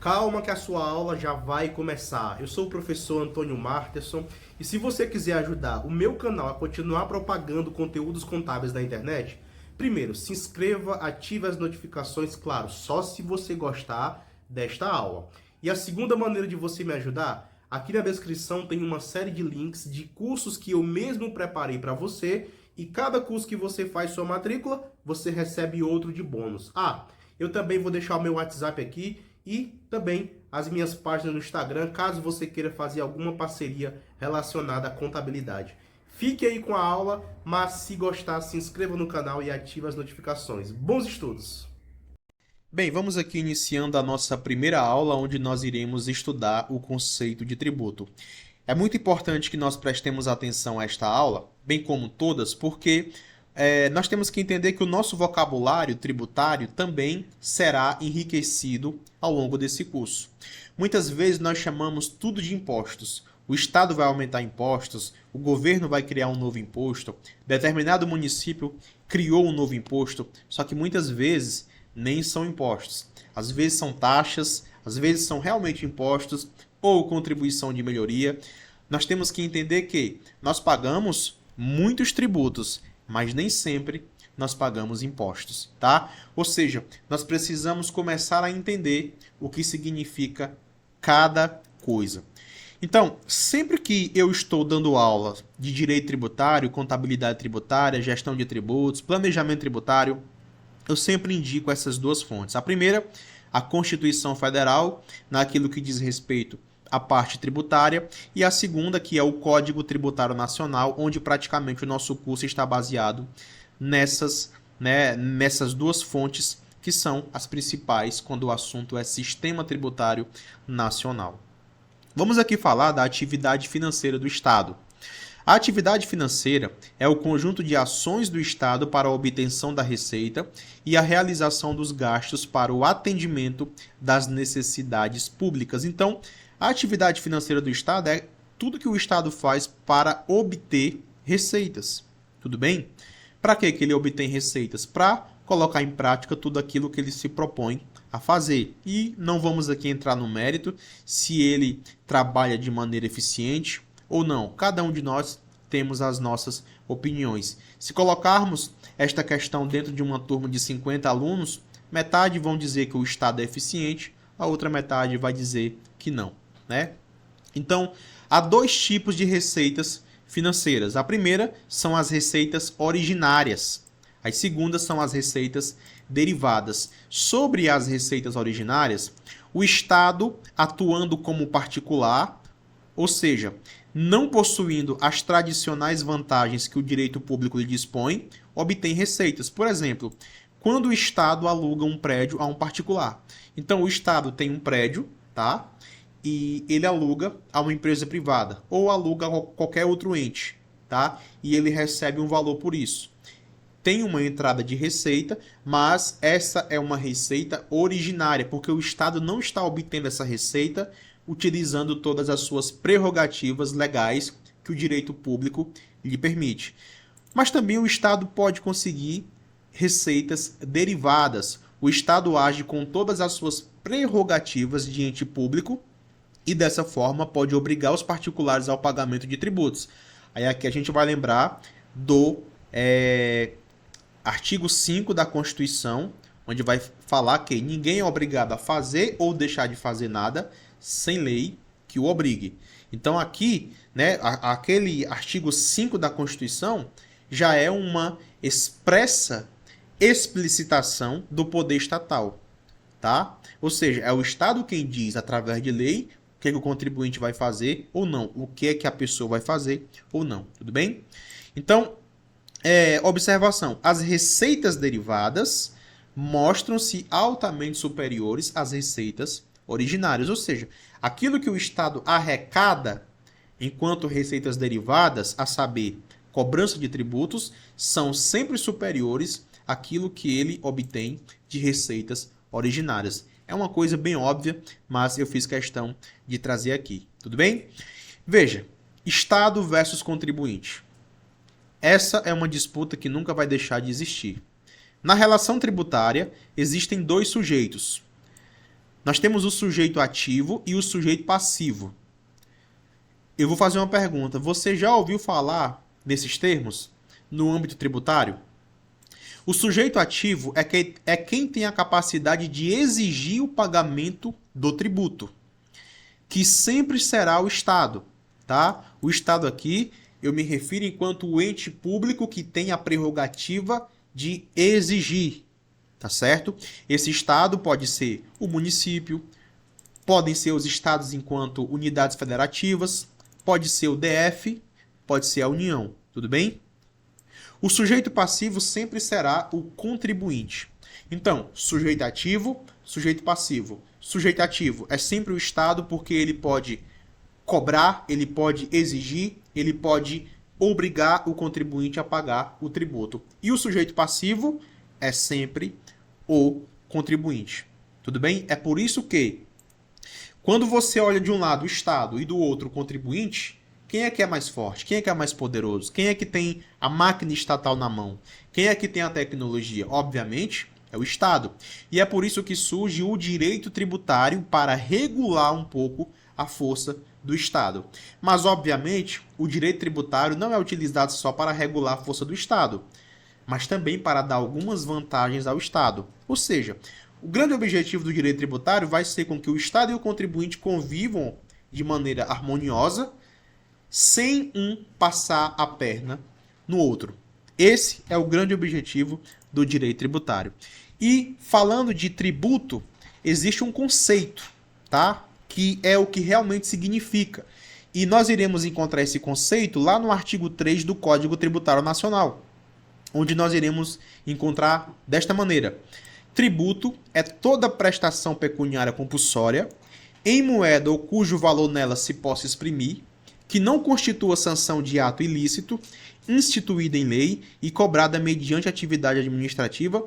Calma que a sua aula já vai começar. Eu sou o professor Antônio Marterson e se você quiser ajudar o meu canal a continuar propagando conteúdos contábeis na internet, primeiro, se inscreva, ative as notificações, claro, só se você gostar desta aula. E a segunda maneira de você me ajudar, aqui na descrição tem uma série de links de cursos que eu mesmo preparei para você e cada curso que você faz sua matrícula, você recebe outro de bônus. Eu também vou deixar o meu WhatsApp aqui e também as minhas páginas no Instagram, caso você queira fazer alguma parceria relacionada à contabilidade. Fique aí com a aula, mas se gostar, se inscreva no canal e ative as notificações. Bons estudos! Bem, vamos aqui iniciando a nossa primeira aula, onde nós iremos estudar o conceito de tributo. É muito importante que nós prestemos atenção a esta aula, bem como todas, porque nós temos que entender que o nosso vocabulário tributário também será enriquecido ao longo desse curso. Muitas vezes nós chamamos tudo de impostos. O Estado vai aumentar impostos, o governo vai criar um novo imposto, determinado município criou um novo imposto, só que muitas vezes nem são impostos. Às vezes são taxas, às vezes são realmente impostos ou contribuição de melhoria. Nós temos que entender que nós pagamos muitos tributos, mas nem sempre nós pagamos impostos, tá? Ou seja, nós precisamos começar a entender o que significa cada coisa. Então, sempre que eu estou dando aula de direito tributário, contabilidade tributária, gestão de tributos, planejamento tributário, eu sempre indico essas duas fontes. A primeira, a Constituição Federal, naquilo que diz respeito à parte tributária, e a segunda, que é o Código Tributário Nacional, onde praticamente o nosso curso está baseado nessas duas fontes, que são as principais quando o assunto é sistema tributário nacional. Vamos aqui falar da atividade financeira do Estado. A atividade financeira é o conjunto de ações do Estado para a obtenção da receita e a realização dos gastos para o atendimento das necessidades públicas. Então, a atividade financeira do Estado é tudo que o Estado faz para obter receitas. Tudo bem? Para que ele obtém receitas? Para colocar em prática tudo aquilo que ele se propõe a fazer. E não vamos aqui entrar no mérito se ele trabalha de maneira eficiente ou não. Cada um de nós temos as nossas opiniões. Se colocarmos esta questão dentro de uma turma de 50 alunos, metade vão dizer que o Estado é eficiente, a outra metade vai dizer que não, né? Então, há dois tipos de receitas financeiras. A primeira são as receitas originárias. As segundas são as receitas derivadas. Sobre as receitas originárias, o Estado, atuando como particular, ou seja, não possuindo as tradicionais vantagens que o direito público lhe dispõe, obtém receitas. Por exemplo, quando o Estado aluga um prédio a um particular. Então, o Estado tem um prédio, tá? E ele aluga a uma empresa privada ou aluga a qualquer outro ente, tá? E ele recebe um valor por isso. Tem uma entrada de receita, mas essa é uma receita originária, porque o Estado não está obtendo essa receita utilizando todas as suas prerrogativas legais que o direito público lhe permite. Mas também o Estado pode conseguir receitas derivadas. O Estado age com todas as suas prerrogativas de ente público e dessa forma pode obrigar os particulares ao pagamento de tributos. Aí aqui a gente vai lembrar do artigo 5 da Constituição, onde vai falar que ninguém é obrigado a fazer ou deixar de fazer nada sem lei que o obrigue. Então aqui, aquele artigo 5 da Constituição já é uma expressa explicitação do poder estatal, tá? Ou seja, é o Estado quem diz, através de lei, o que o contribuinte vai fazer ou não, o que é que a pessoa vai fazer ou não, tudo bem? Então, observação, as receitas derivadas mostram-se altamente superiores às receitas originárias, ou seja, aquilo que o Estado arrecada enquanto receitas derivadas, a saber, cobrança de tributos, são sempre superiores àquilo que ele obtém de receitas originárias. É uma coisa bem óbvia, mas eu fiz questão de trazer aqui, tudo bem? Veja, Estado versus contribuinte. Essa é uma disputa que nunca vai deixar de existir. Na relação tributária, existem dois sujeitos. Nós temos o sujeito ativo e o sujeito passivo. Eu vou fazer uma pergunta. Você já ouviu falar desses termos no âmbito tributário? O sujeito ativo é quem tem a capacidade de exigir o pagamento do tributo, que sempre será o Estado, tá? O Estado aqui, eu me refiro enquanto o ente público que tem a prerrogativa de exigir, tá certo? Esse Estado pode ser o município, podem ser os estados enquanto unidades federativas, pode ser o DF, pode ser a União, tudo bem? O sujeito passivo sempre será o contribuinte. Então, sujeito ativo, sujeito passivo. Sujeito ativo é sempre o Estado porque ele pode cobrar, ele pode exigir, ele pode obrigar o contribuinte a pagar o tributo. E o sujeito passivo é sempre o contribuinte. Tudo bem? É por isso que, quando você olha de um lado o Estado e do outro o contribuinte, quem é que é mais forte? Quem é que é mais poderoso? Quem é que tem a máquina estatal na mão? Quem é que tem a tecnologia? Obviamente, é o Estado. E é por isso que surge o direito tributário para regular um pouco a força do Estado. Mas, obviamente, o direito tributário não é utilizado só para regular a força do Estado, mas também para dar algumas vantagens ao Estado. Ou seja, o grande objetivo do direito tributário vai ser com que o Estado e o contribuinte convivam de maneira harmoniosa, sem um passar a perna no outro. Esse é o grande objetivo do direito tributário. E falando de tributo, existe um conceito, tá? Que é o que realmente significa. E nós iremos encontrar esse conceito lá no artigo 3 do Código Tributário Nacional, onde nós iremos encontrar desta maneira: tributo é toda prestação pecuniária compulsória, em moeda ou cujo valor nela se possa exprimir, que não constitua sanção de ato ilícito, instituída em lei e cobrada mediante atividade administrativa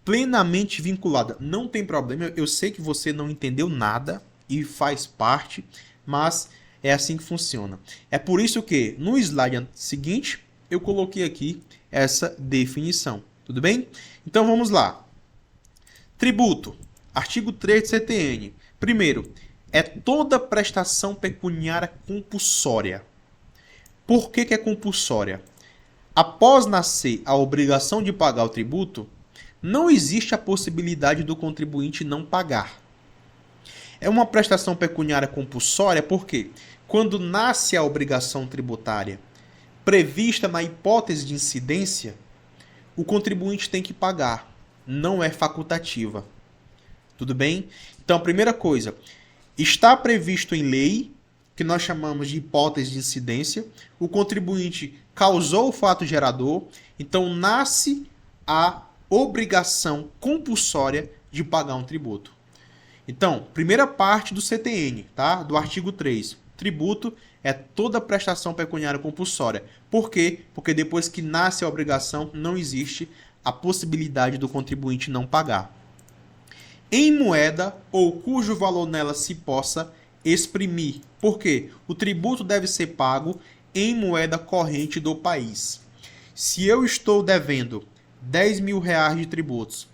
plenamente vinculada. Não tem problema, eu sei que você não entendeu nada e faz parte, mas é assim que funciona. É por isso que no slide seguinte eu coloquei aqui essa definição. Tudo bem? Então vamos lá. Tributo, artigo 3 do CTN. Primeiro, é toda prestação pecuniária compulsória. Por que é compulsória? Após nascer a obrigação de pagar o tributo, não existe a possibilidade do contribuinte não pagar. É uma prestação pecuniária compulsória porque, quando nasce a obrigação tributária prevista na hipótese de incidência, o contribuinte tem que pagar, não é facultativa. Tudo bem? Então, a primeira coisa, está previsto em lei, que nós chamamos de hipótese de incidência, o contribuinte causou o fato gerador, então nasce a obrigação compulsória de pagar um tributo. Então, primeira parte do CTN, tá? Do artigo 3. Tributo é toda prestação pecuniária compulsória. Por quê? Porque depois que nasce a obrigação, não existe a possibilidade do contribuinte não pagar. Em moeda ou cujo valor nela se possa exprimir. Por quê? O tributo deve ser pago em moeda corrente do país. Se eu estou devendo 10 mil reais de tributos,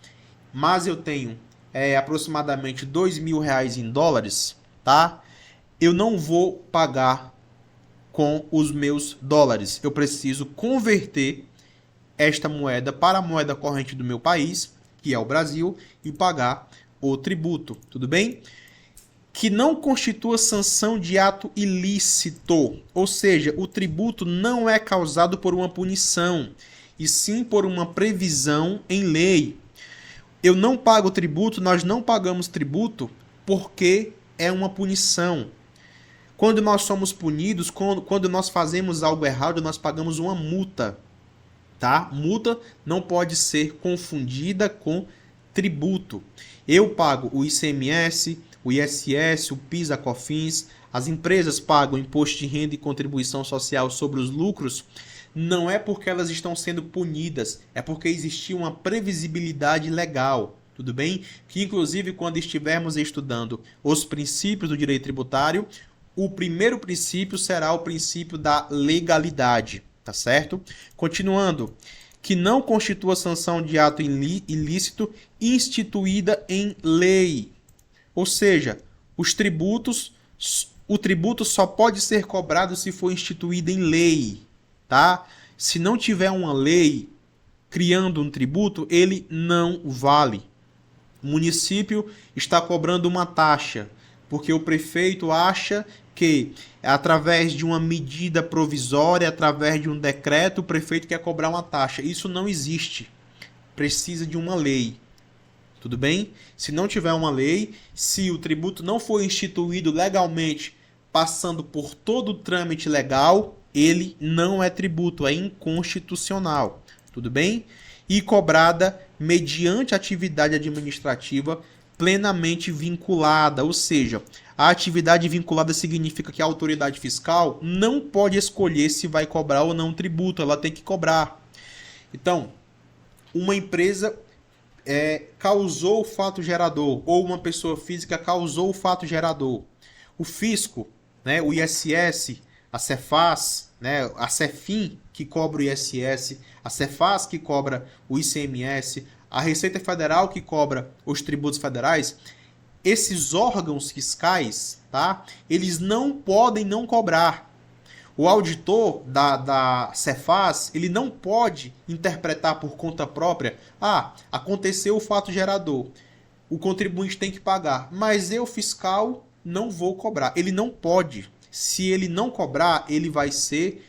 mas eu tenho aproximadamente 2 mil reais em dólares, tá? Eu não vou pagar com os meus dólares. Eu preciso converter esta moeda para a moeda corrente do meu país, que é o Brasil, e pagar o tributo. Tudo bem? Que não constitua sanção de ato ilícito. Ou seja, o tributo não é causado por uma punição, e sim por uma previsão em lei. Eu não pago tributo, nós não pagamos tributo porque é uma punição. Quando nós somos punidos, quando nós fazemos algo errado, nós pagamos uma multa. Tá? Multa não pode ser confundida com tributo. Eu pago o ICMS, o ISS, o PIS, a COFINS, as empresas pagam imposto de renda e contribuição social sobre os lucros, não é porque elas estão sendo punidas, é porque existia uma previsibilidade legal, tudo bem? Que inclusive quando estivermos estudando os princípios do direito tributário, o primeiro princípio será o princípio da legalidade, tá certo? Continuando, que não constitua sanção de ato ilícito instituída em lei. Ou seja, o tributo só pode ser cobrado se for instituído em lei, tá? Se não tiver uma lei criando um tributo, ele não vale. O município está cobrando uma taxa, porque o prefeito acha que, através de uma medida provisória, através de um decreto, o prefeito quer cobrar uma taxa. Isso não existe. Precisa de uma lei. Tudo bem? Se não tiver uma lei, se o tributo não for instituído legalmente, passando por todo o trâmite legal, ele não é tributo, é inconstitucional. Tudo bem? E cobrada mediante atividade administrativa plenamente vinculada, ou seja, a atividade vinculada significa que a autoridade fiscal não pode escolher se vai cobrar ou não tributo, ela tem que cobrar. Então, uma empresa causou o fato gerador, ou uma pessoa física causou o fato gerador. O fisco, né, o ISS, a Cefaz, né, a Cefim, que cobra o ISS, a Cefaz, que cobra o ICMS, a Receita Federal, que cobra os tributos federais, esses órgãos fiscais, tá, eles não podem não cobrar. O auditor da Cefaz, ele não pode interpretar por conta própria, aconteceu o fato gerador, o contribuinte tem que pagar, mas eu, fiscal, não vou cobrar. Ele não pode. Se ele não cobrar, ele vai ser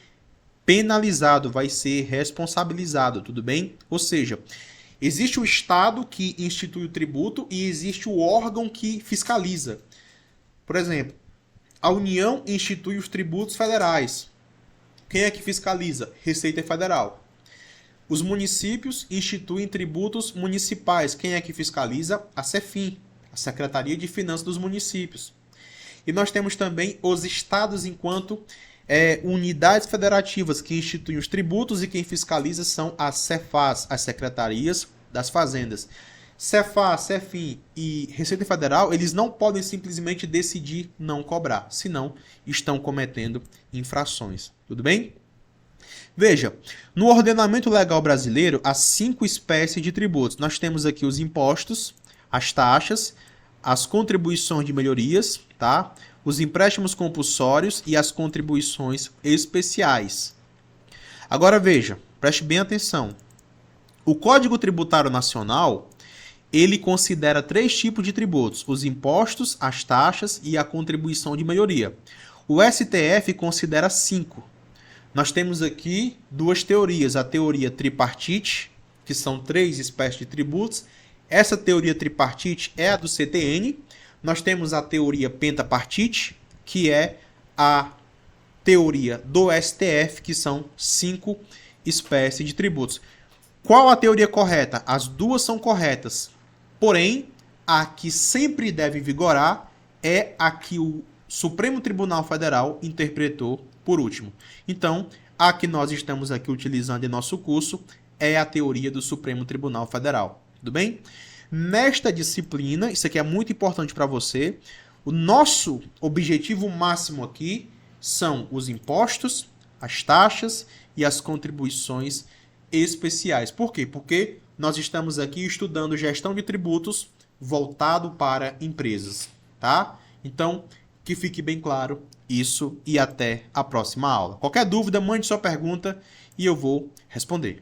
penalizado, vai ser responsabilizado, tudo bem? Ou seja, existe o Estado que institui o tributo e existe o órgão que fiscaliza. Por exemplo, a União institui os tributos federais. Quem é que fiscaliza? Receita Federal. Os municípios instituem tributos municipais. Quem é que fiscaliza? A Cefim, a Secretaria de Finanças dos Municípios. E nós temos também os estados enquanto unidades federativas que instituem os tributos, e quem fiscaliza são as Cefaz, as Secretarias das Fazendas. Cefaz, Cefim e Receita Federal, eles não podem simplesmente decidir não cobrar, senão estão cometendo infrações. Tudo bem? Veja, no ordenamento legal brasileiro, há 5 espécies de tributos. Nós temos aqui os impostos, as taxas, as contribuições de melhorias, tá? Os empréstimos compulsórios e as contribuições especiais. Agora veja, preste bem atenção. O Código Tributário Nacional, ele considera 3 tipos de tributos: os impostos, as taxas e a contribuição de melhoria. O STF considera 5. Nós temos aqui 2 teorias, a teoria tripartite, que são 3 espécies de tributos. Essa teoria tripartite é a do CTN. Nós temos a teoria pentapartite, que é a teoria do STF, que são 5 espécies de tributos. Qual a teoria correta? As 2 são corretas. Porém, a que sempre deve vigorar é a que o Supremo Tribunal Federal interpretou por último. Então, a que nós estamos aqui utilizando em nosso curso é a teoria do Supremo Tribunal Federal. Tudo bem? Nesta disciplina, isso aqui é muito importante para você, o nosso objetivo máximo aqui são os impostos, as taxas e as contribuições especiais. Por quê? Porque nós estamos aqui estudando gestão de tributos voltado para empresas, tá? Então, que fique bem claro isso, e até a próxima aula. Qualquer dúvida, mande sua pergunta e eu vou responder.